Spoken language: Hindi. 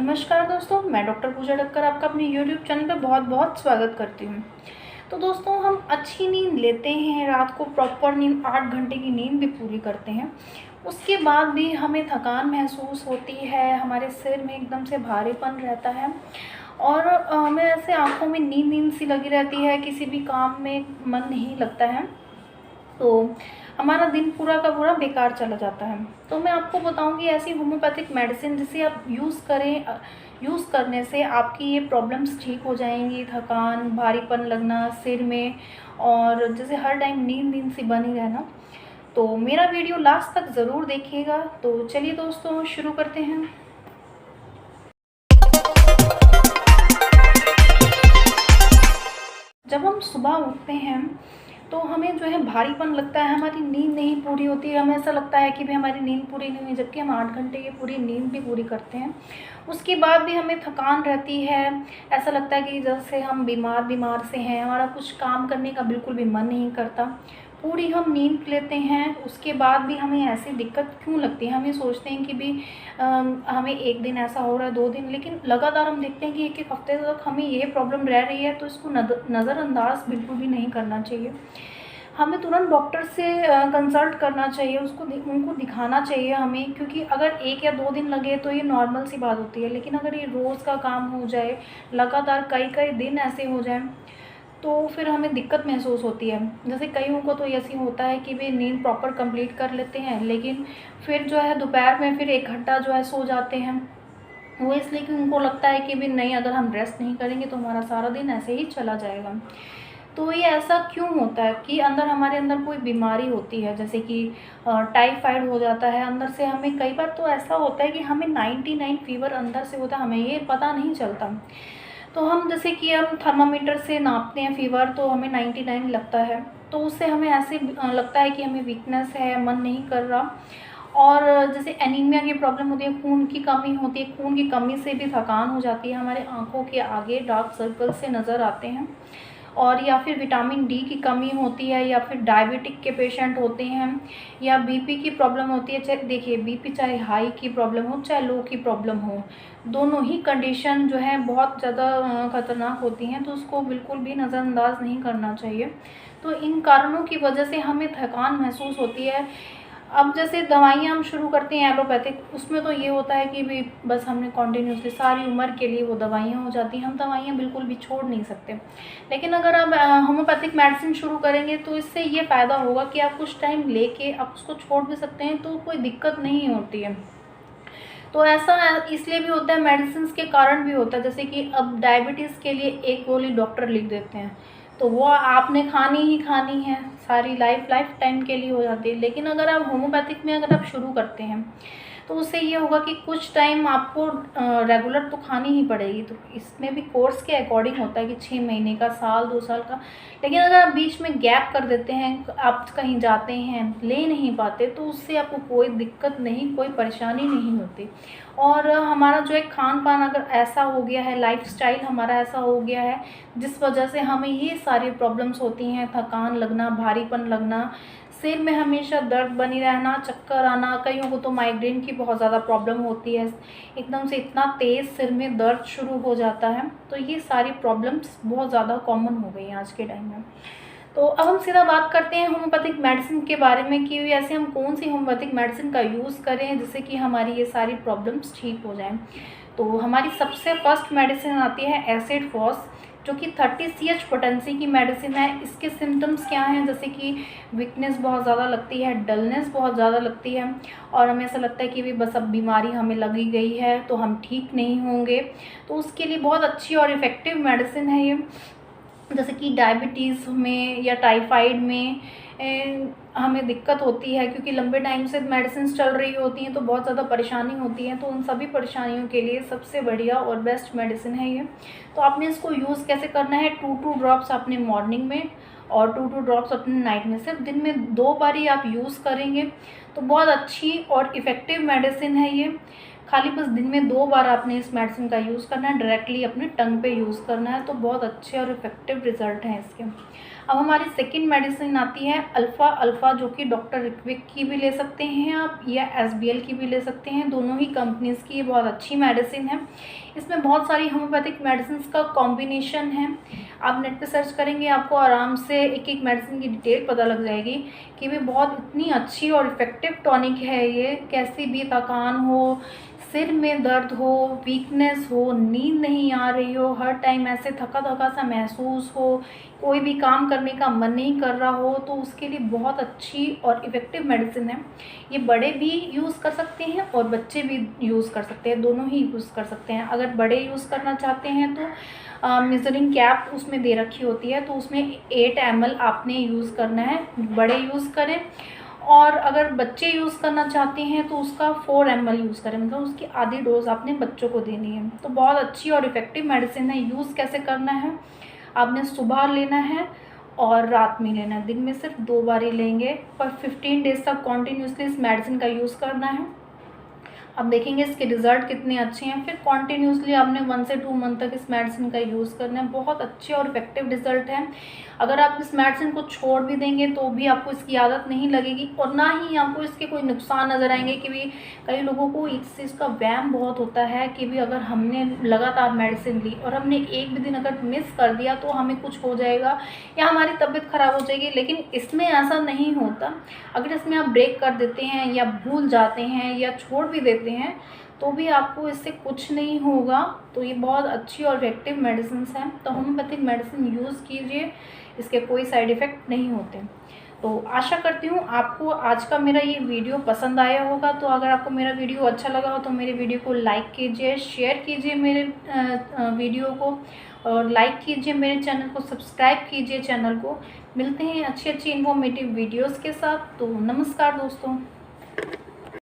नमस्कार दोस्तों, मैं डॉक्टर पूजा ठक्कर आपका अपने यूट्यूब चैनल पर बहुत बहुत स्वागत करती हूँ। तो दोस्तों, हम अच्छी नींद लेते हैं, रात को प्रॉपर नींद 8 घंटे की नींद भी पूरी करते हैं। उसके बाद भी हमें थकान महसूस होती है, हमारे सिर में एकदम से भारीपन रहता है और हमें ऐसे आँखों में नींद नींद सी लगी रहती है, किसी भी काम में मन नहीं लगता है। तो हमारा दिन पूरा का पूरा बेकार चला जाता है। तो मैं आपको बताऊंगी ऐसी होम्योपैथिक मेडिसिन जिसे आप यूज़ करें, यूज़ करने से आपकी ये प्रॉब्लम्स ठीक हो जाएंगी। थकान, भारीपन लगना सिर में और जैसे हर टाइम नींद नींद सी बनी रहना। तो मेरा वीडियो लास्ट तक ज़रूर देखिएगा। तो चलिए दोस्तों, शुरू करते हैं। जब हम सुबह उठते हैं तो हमें जो है भारीपन लगता है, हमारी नींद नहीं पूरी होती है। हमें ऐसा लगता है कि भाई हमारी नींद पूरी नहीं हुई, जबकि हम 8 घंटे की पूरी नींद भी पूरी करते हैं। उसके बाद भी हमें थकान रहती है, ऐसा लगता है कि जैसे हम बीमार से हैं, हमारा कुछ काम करने का बिल्कुल भी मन नहीं करता। पूरी हम नींद लेते हैं, उसके बाद भी हमें ऐसी दिक्कत क्यों लगती है। हमें सोचते हैं कि भी हमें एक दिन ऐसा हो रहा है, 2 दिन, लेकिन लगातार हम देखते हैं कि एक हफ्ते तक हमें ये प्रॉब्लम रह रही है। तो इसको नज़रअंदाज बिल्कुल भी नहीं करना चाहिए। हमें तुरंत डॉक्टर से कंसल्ट करना चाहिए, उनको दिखाना चाहिए हमें, क्योंकि अगर 1 या 2 दिन लगे तो ये नॉर्मल सी बात होती है। लेकिन अगर ये रोज़ का काम हो जाए, लगातार कई कई दिन ऐसे हो जाएं, तो फिर हमें दिक्कत महसूस होती है। जैसे कईयों को तो ऐसे होता है कि वे नींद प्रॉपर कंप्लीट कर लेते हैं, लेकिन फिर जो है दोपहर में फिर 1 घंटा जो है सो जाते हैं। वो इसलिए कि उनको लगता है कि भी नहीं, अगर हम रेस्ट नहीं करेंगे तो हमारा सारा दिन ऐसे ही चला जाएगा। तो ये ऐसा क्यों होता है कि हमारे अंदर कोई बीमारी होती है, जैसे कि टाइफाइड हो जाता है अंदर से। हमें कई बार तो ऐसा होता है कि हमें 99 फीवर अंदर से होता है, हमें ये पता नहीं चलता। तो हम जैसे कि हम थर्मामीटर से नापते हैं फीवर, तो हमें 99 लगता है। तो उससे हमें ऐसे लगता है कि हमें वीकनेस है, मन नहीं कर रहा। और जैसे एनीमिया की प्रॉब्लम होती है, खून की कमी होती है, खून की कमी से भी थकान हो जाती है, हमारे आँखों के आगे डार्क सर्कल से नज़र आते हैं। और या फिर विटामिन डी की कमी होती है, या फिर डायबिटिक के पेशेंट होते हैं, या बीपी की प्रॉब्लम होती है। चाहे देखिए, बीपी चाहे हाई की प्रॉब्लम हो चाहे लो की प्रॉब्लम हो, दोनों ही कंडीशन जो है बहुत ज़्यादा ख़तरनाक होती हैं। तो उसको बिल्कुल भी नज़रअंदाज नहीं करना चाहिए। तो इन कारणों की वजह से हमें थकान महसूस होती है। अब जैसे दवाइयाँ हम शुरू करते हैं एलोपैथिक, उसमें तो ये होता है कि भी बस हमने कॉन्टिन्यूसली सारी उम्र के लिए वो दवाइयाँ हो जाती हैं, हम दवाइयाँ बिल्कुल भी छोड़ नहीं सकते। लेकिन अगर आप होम्योपैथिक मेडिसिन शुरू करेंगे तो इससे ये फ़ायदा होगा कि आप कुछ टाइम लेके आप उसको छोड़ भी सकते हैं, तो कोई दिक्कत नहीं होती है। तो ऐसा इसलिए भी होता है, मेडिसिन के कारण भी होता है। जैसे कि अब डायबिटीज़ के लिए एक गोली डॉक्टर लिख देते हैं, तो वो आपने खानी ही खानी है, सारी लाइफ टाइम के लिए हो जाती है। लेकिन अगर आप होम्योपैथिक में अगर आप शुरू करते हैं तो उससे ये होगा कि कुछ टाइम आपको रेगुलर तो खानी ही पड़ेगी। तो इसमें भी कोर्स के अकॉर्डिंग होता है कि 6 महीने का, साल, 2 साल का। लेकिन अगर आप बीच में गैप कर देते हैं, आप कहीं जाते हैं, ले नहीं पाते, तो उससे आपको कोई दिक्कत नहीं, कोई परेशानी नहीं होती। और हमारा जो है खान पान अगर ऐसा हो गया है, लाइफस्टाइल हमारा ऐसा हो गया है, जिस वजह से हमें ये सारी प्रॉब्लम्स होती हैं, थकान लगना, भारीपन लगना, सिर में हमेशा दर्द बनी रहना, चक्कर आना, कईयों को तो माइग्रेन की बहुत ज़्यादा प्रॉब्लम होती है, एकदम से इतना तेज़ सिर में दर्द शुरू हो जाता है। तो ये सारी प्रॉब्लम्स बहुत ज़्यादा कॉमन हो गई हैं आज के टाइम में। तो अब हम सीधा बात करते हैं होम्योपैथिक मेडिसिन के बारे में कि ऐसे हम कौन सी होम्योपैथिक मेडिसिन का यूज़ करें जिससे कि हमारी ये सारी प्रॉब्लम्स ठीक हो जाएं। तो हमारी सबसे फर्स्ट मेडिसिन आती है एसिड फॉस, जो कि 30 CH पोटेंसी की मेडिसिन है। इसके सिम्टम्स क्या हैं, जैसे कि वीकनेस बहुत ज़्यादा लगती है, डलनेस बहुत ज़्यादा लगती है, और हमें ऐसा लगता है कि भी बस अब बीमारी हमें लगी गई है तो हम ठीक नहीं होंगे। तो उसके लिए बहुत अच्छी और इफ़ेक्टिव मेडिसिन है ये। जैसे कि डायबिटीज़ में या टाइफाइड में हमें दिक्कत होती है, क्योंकि लंबे टाइम से मेडिसिन चल रही होती हैं तो बहुत ज़्यादा परेशानी होती है। तो उन सभी परेशानियों के लिए सबसे बढ़िया और बेस्ट मेडिसिन है ये। तो आपने इसको यूज़ कैसे करना है, 2 ड्रॉप्स आपने मॉर्निंग में और 2 ड्रॉप्स अपने नाइट में, सिर्फ दिन में 2 बार ही आप यूज़ करेंगे। तो बहुत अच्छी और इफ़ेक्टिव मेडिसिन है ये। खाली बस दिन में 2 बार आपने इस मेडिसिन का यूज़ करना है, डायरेक्टली अपने टंग पे यूज़ करना है, तो बहुत अच्छे और इफ़ेक्टिव रिज़ल्ट हैं इसके। अब हमारी सेकंड मेडिसिन आती है अल्फ़ा अल्फ़ा, जो कि डॉक्टर रिक्विक की भी ले सकते हैं आप या एसबीएल की भी ले सकते हैं, दोनों ही कंपनीज़ की ये बहुत अच्छी मेडिसिन है। इसमें बहुत सारी होम्योपैथिक मेडिसिन का कॉम्बिनेशन है। आप नेट पे सर्च करेंगे आपको आराम से एक एक मेडिसिन की डिटेल पता लग जाएगी कि भी बहुत इतनी अच्छी और इफ़ेक्टिव टॉनिक है ये। कैसी भी थकान हो, सिर में दर्द हो, वीकनेस हो, नींद नहीं आ रही हो, हर टाइम ऐसे थका थका सा महसूस हो, कोई भी काम करने का मन नहीं कर रहा हो, तो उसके लिए बहुत अच्छी और इफ़ेक्टिव मेडिसिन है। ये बड़े भी यूज़ कर सकते हैं और बच्चे भी यूज़ कर सकते हैं, दोनों ही यूज़ कर सकते हैं। अगर बड़े यूज़ करना चाहते हैं तो मेजरिंग कैप उसमें दे रखी होती है, तो उसमें 8 ml आपने यूज़ करना है, बड़े यूज़ करें। और अगर बच्चे यूज़ करना चाहते हैं तो उसका 4 ml यूज़ करें, मतलब उसकी आधी डोज आपने बच्चों को देनी है। तो बहुत अच्छी और इफ़ेक्टिव मेडिसिन है। यूज़ कैसे करना है, आपने सुबह लेना है और रात में लेना है, दिन में सिर्फ 2 बार ही लेंगे, पर 15 डेज़ तक कॉन्टीन्यूसली इस मेडिसिन का यूज़ करना है। अब देखेंगे इसके रिज़ल्ट कितने अच्छे हैं। फिर कॉन्टीन्यूसली आपने 1 से 2 मंथ तक इस मेडिसिन का यूज़ करना है। बहुत अच्छे और इफ़ेक्टिव रिज़ल्ट हैं। अगर आप इस मेडिसिन को छोड़ भी देंगे तो भी आपको इसकी आदत नहीं लगेगी और ना ही आपको इसके कोई नुकसान नज़र आएंगे। कि भी कई लोगों को इस चीज़ का वहम बहुत होता है कि भी अगर हमने लगातार मेडिसिन ली और हमने एक भी दिन अगर मिस कर दिया तो हमें कुछ हो जाएगा या हमारी तबीयत ख़राब हो जाएगी, लेकिन इसमें ऐसा नहीं होता। अगर इसमें आप ब्रेक कर देते हैं या भूल जाते हैं या छोड़ भी देते हैं तो भी आपको इससे कुछ नहीं होगा। तो ये बहुत अच्छी और इफेक्टिव मेडिसिन हैं। तो होम्योपैथिक मेडिसिन यूज़ कीजिए, इसके कोई साइड इफ़ेक्ट नहीं होते। तो आशा करती हूँ आपको आज का मेरा ये वीडियो पसंद आया होगा। तो अगर आपको मेरा वीडियो अच्छा लगा हो तो मेरे वीडियो को लाइक कीजिए, शेयर कीजिए मेरे वीडियो को, और लाइक कीजिए मेरे चैनल को, सब्सक्राइब कीजिए चैनल को। मिलते हैं अच्छी अच्छी इन्फॉर्मेटिव वीडियोज़ के साथ। तो नमस्कार दोस्तों।